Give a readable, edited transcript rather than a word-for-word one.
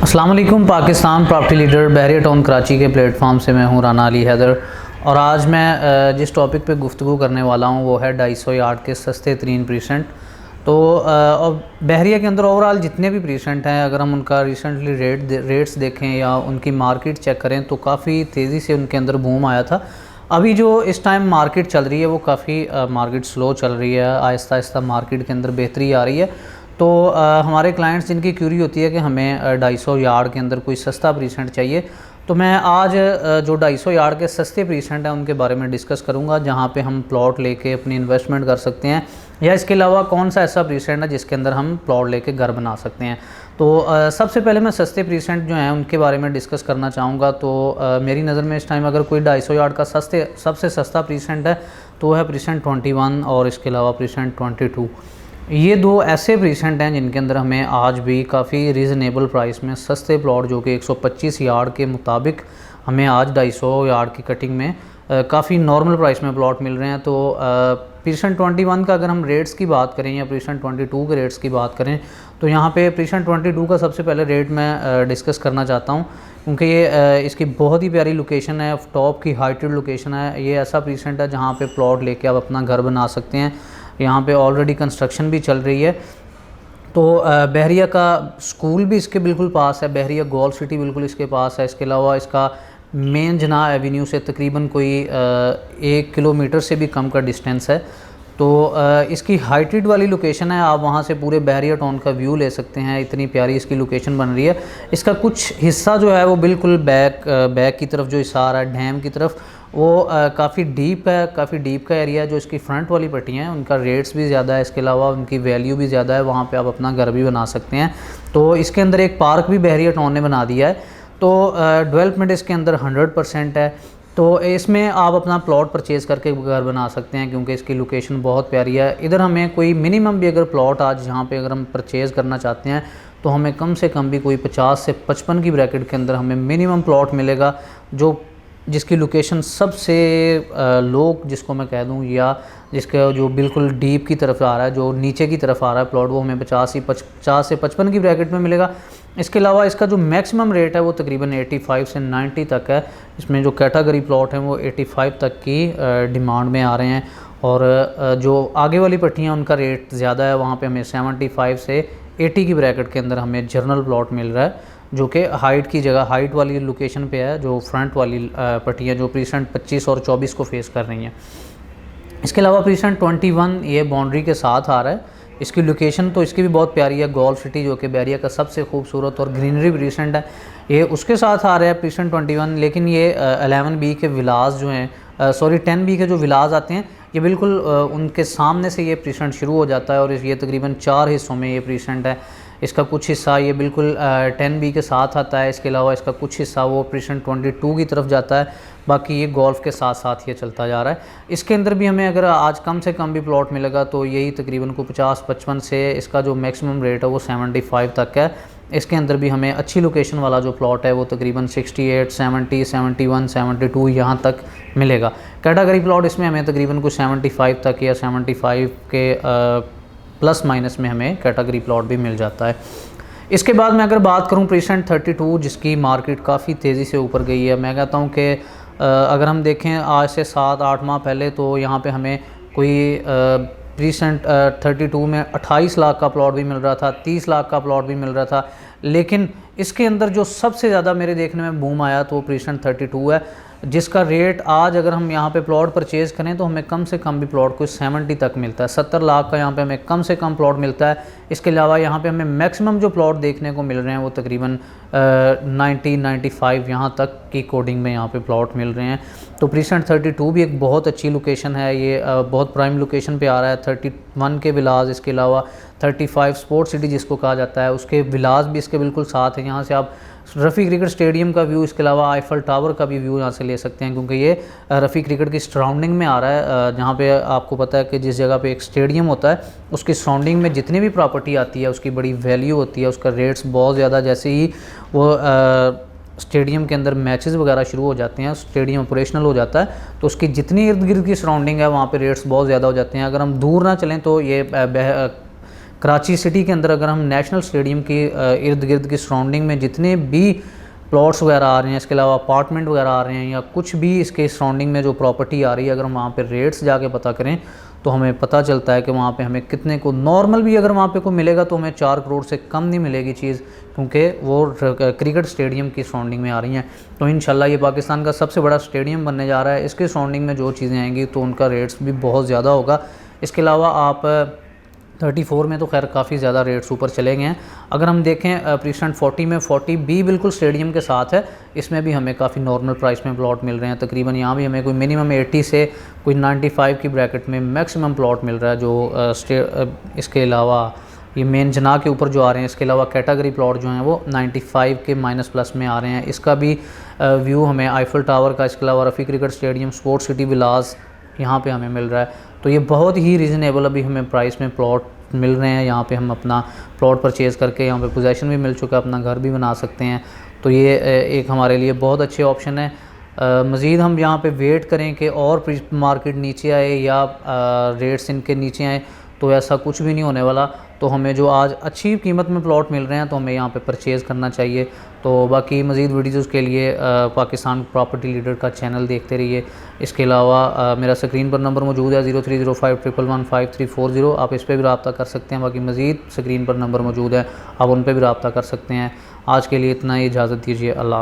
अस्सलाम वालेकुम। Pakistan property leader बहरिया town Karachi के प्लेटफॉर्म से मैं हूं राना अली हैदर, और आज मैं जिस टॉपिक पे गुफ्तगू करने वाला हूं वो है 250 यार्ड के सस्ते तरीन प्रीसेंट। तो और बहरिया के अंदर ओवरऑल जितने भी प्रीसेंट हैं, अगर हम उनका रिसेंटली रेट्स देखें या उनकी मार्केट चेक करें तो काफ़ी तेज़ी से उनके अंदर बूम आया था। अभी जो इस टाइम मार्केट चल रही है वो काफ़ी मार्केट स्लो चल रही है, आहिस्ता आहिस्ता मार्केट के अंदर बेहतरी आ रही है। तो हमारे क्लाइंट्स जिनकी क्यूरी होती है कि हमें 250 यार्ड के अंदर कोई सस्ता प्रीसेंट चाहिए, तो मैं आज जो 250 यार्ड के सस्ते प्रीसेंट हैं उनके बारे में डिस्कस करूंगा, जहां पे हम प्लॉट लेके अपनी इन्वेस्टमेंट कर सकते हैं, या इसके अलावा कौन सा ऐसा प्रीसेंट है जिसके अंदर हम प्लॉट लेके घर बना सकते हैं। तो सबसे पहले मैं सस्ते प्रीसेंट जो हैं उनके बारे में डिस्कस करना चाहूँगा। तो मेरी नज़र में इस टाइम अगर कोई 250 यार्ड का सबसे सस्ता प्रीसेंट है तो है प्रीसेंट 21 और इसके अलावा प्रीसेंट 22। ये दो ऐसे प्रीसेंट हैं जिनके अंदर हमें आज भी काफ़ी रीज़नेबल प्राइस में सस्ते प्लॉट जो कि 125 यार्ड के मुताबिक हमें आज 250 यार्ड की कटिंग में काफ़ी नॉर्मल प्राइस में प्लॉट मिल रहे हैं। तो प्रीसेंट 21 का अगर हम रेट्स की बात करें या प्रीसेंट 22 के रेट्स की बात करें, तो यहाँ पे प्रीसेंट 22 का सबसे पहले रेट मैं डिस्कस करना चाहता हूँ, क्योंकि ये इसकी बहुत ही प्यारी लोकेशन है, टॉप की हाइटेड लोकेशन है। ये ऐसा प्रीसेंट है जहाँ पे प्लॉट लेके आप अपना घर बना सकते हैं। यहाँ पे ऑलरेडी कंस्ट्रक्शन भी चल रही है। तो बहरिया का स्कूल भी इसके बिल्कुल पास है, बहरिया गोल्फ सिटी बिल्कुल इसके पास है। इसके अलावा इसका मेन जना एवेन्यू से तकरीबन कोई 1 किलोमीटर से भी कम का डिस्टेंस है। तो इसकी हाइटेड वाली लोकेशन है, आप वहाँ से पूरे बहरिया टाउन का व्यू ले सकते हैं। इतनी प्यारी इसकी लोकेशन बन रही है। इसका कुछ हिस्सा जो है वो बिल्कुल बैक की तरफ जो हिस्सा आ रहा है डैम की तरफ, वो काफ़ी डीप है, काफ़ी डीप का एरिया है। जो इसकी फ्रंट वाली पट्टियाँ हैं उनका रेट्स भी ज़्यादा है, इसके अलावा उनकी वैल्यू भी ज़्यादा है, वहाँ पे आप अपना घर भी बना सकते हैं। तो इसके अंदर एक पार्क भी बहरिया टाउन ने बना दिया है। तो डेवलपमेंट इसके अंदर 100% है। तो इसमें आप अपना प्लॉट परचेज़ करके घर बना सकते हैं, क्योंकि इसकी लोकेशन बहुत प्यारी है। इधर हमें कोई मिनिमम भी अगर प्लॉट आज यहाँ पे अगर हम परचेज़ करना चाहते हैं तो हमें कम से कम भी कोई 50 से 55 की ब्रैकेट के अंदर हमें मिनिमम प्लॉट मिलेगा, जो जिसकी लोकेशन सबसे लो जिसको मैं कह दूं, या जिसका जो बिल्कुल डीप की तरफ आ रहा है, जो नीचे की तरफ आ रहा है प्लॉट, वो हमें 50 से 55 की ब्रैकेट में मिलेगा। इसके अलावा इसका जो मैक्सिमम रेट है वो तकरीबन 85 से 90 तक है। इसमें जो कैटेगरी प्लॉट हैं वो 85 तक की डिमांड में आ रहे हैं, और जो आगे वाली पट्टियाँ उनका रेट ज़्यादा है, वहाँ पे हमें 75 से 80 की ब्रैकेट के अंदर हमें जर्नल प्लॉट मिल रहा है, जो कि हाइट की जगह हाइट वाली लोकेशन पे है। जो फ्रंट वाली पट्टियाँ जो प्रीसेंट 25 और 24 को फेस कर रही हैं। इसके अलावा प्रीसेंट 21 ये बाउंड्री के साथ आ रहा है। इसकी लोकेशन तो इसकी भी बहुत प्यारी है, गोल्फ सिटी जो कि बहरिया का सबसे खूबसूरत और ग्रीनरी प्रीसेंट है, ये उसके साथ आ रहा है प्रीसेंट 21। लेकिन ये 11B के विलास जो हैं, 10B के जो विलास आते हैं, ये बिल्कुल उनके सामने से ये प्रीसेंट शुरू हो जाता है, और ये तकरीबन 4 हिस्सों में ये प्रीसेंट है। इसका कुछ हिस्सा ये बिल्कुल 10B के साथ आता है। इसके अलावा इसका कुछ हिस्सा वो प्रीसेंट 22 की तरफ जाता है, बाकी ये गोल्फ के साथ साथ ये चलता जा रहा है। इसके अंदर भी हमें अगर आज कम से कम भी प्लॉट मिलेगा तो यही तकरीबन को 50-55 से, इसका जो मैक्सिमम रेट है वो 75 तक है। इसके अंदर भी हमें अच्छी लोकेशन वाला जो प्लॉट है वो तकरीबन 68, 70, 71, 72 यहाँ तक मिलेगा। कैटेगरी प्लॉट इसमें हमें तकरीबन कुछ 75 तक या 75 के प्लस माइनस में हमें कैटेगरी प्लॉट भी मिल जाता है। इसके बाद मैं अगर बात करूं प्रीसेंट 32, जिसकी मार्केट काफ़ी तेज़ी से ऊपर गई है। मैं कहता हूं कि अगर हम देखें आज से 7-8 माह पहले, तो यहाँ पे हमें कोई प्रीसेंट 32 में 28 लाख का प्लॉट भी मिल रहा था, 30 लाख का प्लॉट भी मिल रहा था। लेकिन इसके अंदर जो सबसे ज़्यादा मेरे देखने में बूम आया तो प्रीसेंट 32 है, जिसका रेट आज अगर हम यहाँ पे प्लॉट परचेज़ करें तो हमें कम से कम भी प्लॉट कोई 70 तक मिलता है। 70 लाख का यहाँ पे हमें कम से कम प्लॉट मिलता है। इसके अलावा यहाँ पे हमें मैक्सिमम जो प्लॉट देखने को मिल रहे हैं वो तकरीबन 90-95 यहाँ तक की कोडिंग में यहाँ पे प्लॉट मिल रहे हैं। तो प्रीसेंट 32 भी एक बहुत अच्छी लोकेशन है, ये बहुत प्राइम लोकेशन पे आ रहा है। 31 के विलास, इसके अलावा 35 स्पोर्ट्स सिटी जिसको कहा जाता है, उसके विलास भी इसके बिल्कुल साथ हैं। यहाँ से आप रफ़ी क्रिकेट स्टेडियम का व्यू, इसके अलावा आईफल टावर का भी व्यू यहाँ से ले सकते हैं, क्योंकि ये रफ़ी क्रिकेट की सराउंडिंग में आ रहा है। जहाँ पे आपको पता है कि जिस जगह पे एक स्टेडियम होता है उसकी सराउंडिंग में जितनी भी प्रॉपर्टी आती है उसकी बड़ी वैल्यू होती है, उसका रेट्स बहुत ज़्यादा। जैसे ही वो स्टेडियम के अंदर मैचेस वगैरह शुरू हो जाते हैं, स्टेडियम ऑपरेशनल हो जाता है, तो उसकी जितनी इर्द गिर्द की सराउंडिंग है वहाँ पे रेट्स बहुत ज़्यादा हो जाते हैं। अगर हम दूर ना चलें तो ये कराची सिटी के अंदर अगर हम नेशनल स्टेडियम के इर्द गिर्द की सराउंडिंग में जितने भी प्लॉट्स वगैरह आ रहे हैं, इसके अलावा अपार्टमेंट वगैरह आ रहे हैं या कुछ भी इसके सराउंडिंग में जो प्रॉपर्टी आ रही है, अगर हम वहाँ पे रेट्स जाके पता करें तो हमें पता चलता है कि वहाँ पे हमें कितने को नॉर्मल भी अगर वहाँ पे को मिलेगा तो हमें 4 करोड़ से कम नहीं मिलेगी चीज़, क्योंकि वो क्रिकेट स्टेडियम की सराउंडिंग में आ रही हैं। तो इंशाल्लाह ये पाकिस्तान का सबसे बड़ा स्टेडियम बनने जा रहा है, इसके सराउंडिंग में जो चीज़ें आएंगी तो उनका रेट्स भी बहुत ज़्यादा होगा। इसके अलावा आप 34 में तो खैर काफ़ी ज़्यादा रेट्स ऊपर चले गए हैं। अगर हम देखें प्रीसेंट 40 में 40 भी बिल्कुल स्टेडियम के साथ है, इसमें भी हमें काफ़ी नॉर्मल प्राइस में प्लॉट मिल रहे हैं। तकरीबन यहाँ भी हमें कोई मिनिमम 80 से कोई 95 की ब्रैकेट में मैक्सिमम प्लॉट मिल रहा है। जो इसके अलावा ये मेन जना के ऊपर जो आ रहे हैं, इसके अलावा कैटेगरी प्लॉट जो हैं वो 95 के माइनस प्लस में आ रहे हैं। इसका भी व्यू हमें आईफल टावर का, इसके अलावा Rafi cricket stadium, sports city villas यहाँ पे हमें मिल रहा है। तो ये बहुत ही रीज़नेबल अभी हमें प्राइस में प्लॉट मिल रहे हैं। यहाँ पे हम अपना प्लॉट परचेज़ करके यहाँ पे पोजेसन भी मिल चुका है, अपना घर भी बना सकते हैं। तो ये एक हमारे लिए बहुत अच्छे ऑप्शन है। मज़ीद हम यहाँ पे वेट करें कि और मार्केट नीचे आए या रेट्स इनके नीचे आए, तो ऐसा कुछ भी नहीं होने वाला। तो हमें जो आज अच्छी कीमत में प्लॉट मिल रहे हैं तो हमें यहाँ पे परचेज़ करना चाहिए। तो बाकी मज़ीद वीडियोज़ के लिए पाकिस्तान प्रॉपर्टी लीडर का चैनल देखते रहिए। इसके अलावा मेरा स्क्रीन पर नंबर मौजूद है 0305115340, आप इस पर भी रब्ता कर सकते हैं। बाकी मज़ीद स्क्रीन पर नंबर मौजूद है, आप उन पर भी रब्ता कर सकते हैं। आज के लिए इतना ही, इजाज़त दीजिए। अल्लाह।